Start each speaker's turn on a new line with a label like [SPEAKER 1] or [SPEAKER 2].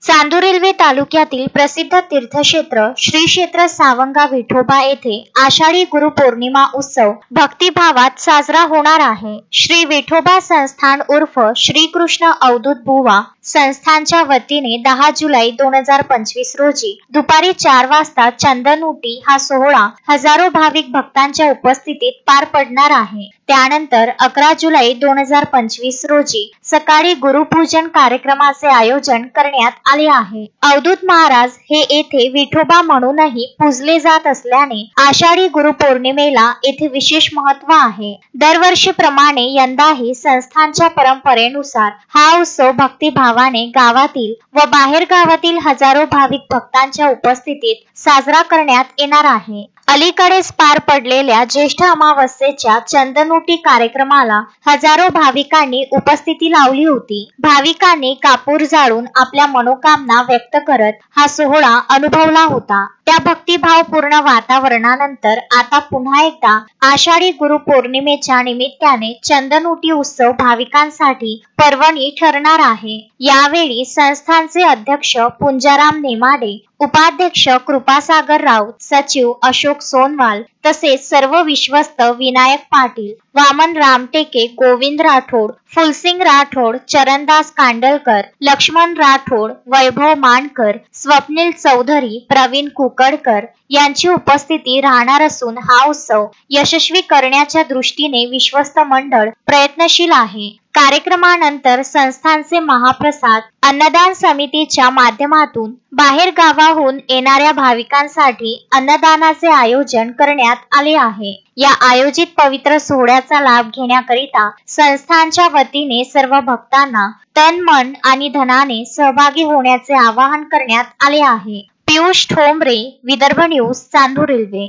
[SPEAKER 1] Chandur railway तालुक्यातील प्रसिद्ध तीर्थक्षेत्र श्री क्षेत्र सावंगा विठोबा येथे आषाढी गुरुपौर्णिमा उत्सव भक्तिभावात साजरा होणार आहे। श्री विठोबा संस्थान उर्फ श्री कृष्ण अवधूत बुवा संस्थानच्या वतीने 10 जुलै 2025 रोजी दुपारी 4 वाजता चंदनउटी हा सोहळा हजारो भाविक भक्तांच्या उपस्थितीत पार पडणार आहे। त्यानंतर 11 जुलै 2025 रोजी सकाळी गुरुपूजन कार्यक्रमाचे आयोजन करण्यात आले आहे। अवधूत महाराज हे येथे विठोबा म्हणूनही पूजले जात असल्याने आषाढी गुरुपौर्णिमेला येथे विशेष महत्त्व आहे। दरवर्षीप्रमाणे यंदाही संस्थानच्या परंपरेनुसार हा उत्सव भक्तिभावाने गावातील व बाहेर गावातील हजारो भाविक भक्तांच्या उपस्थितीत साजरा करण्यात येणार आहे। अलीकडेच पार पडलेल्या ज्येष्ठ अमावस्येच्या चंदनउटी कार्यक्रमाला हजारो भाविकांनी उपस्थिती लावली होती। भाविकांनी कापूर जाळून आपल्या मनोकामना व्यक्त करत हा सोहळा अनुभवला होता। त्या भक्तिभावपूर्ण वातावरणानंतर आता पुन्हा एकदा आषाढी गुरुपौर्णिमेच्या निमित्ताने चंदनउटी उत्सव भाविकांसाठी पर्वणी ठरणार आहे। यावेळी संस्थानचे अध्यक्ष पुंजाराम नेमाडे, उपाध्यक्ष कृपासागर राऊत, सचिव अशोक सोनवाल तसेच सर्व विश्वस्त विनायक पाटील, वामन रामटेके, गोविंद राठोड, फुलसिंग राठोड, चरणदास कांडलकर, लक्ष्मण राठोड, वैभव मानकर, स्वप्नील चौधरी, प्रवीण कुकडकर यांची उपस्थिती राहणार असून हा उत्सव यशस्वी करण्याच्या दृष्टीने विश्वस्त मंडळ प्रयत्नशील आहे। कार्यक्रमानंतर संस्थानचे महाप्रसाद अन्नदान समितीच्या माध्यमातून बाहेर गावाहून येणाऱ्या भाविकांसाठी अन्नदानाचे आयोजन करण्यात आले आहे। या आयोजित पवित्र सोहळ्याचा लाभ घेण्याकरिता संस्थानच्या वतीने सर्व भक्तांना तन मन आणि धनाने सहभागी होण्याचे आवाहन करण्यात आले आहे। Piyush Thombre, Vidarbha news, Chandur railway.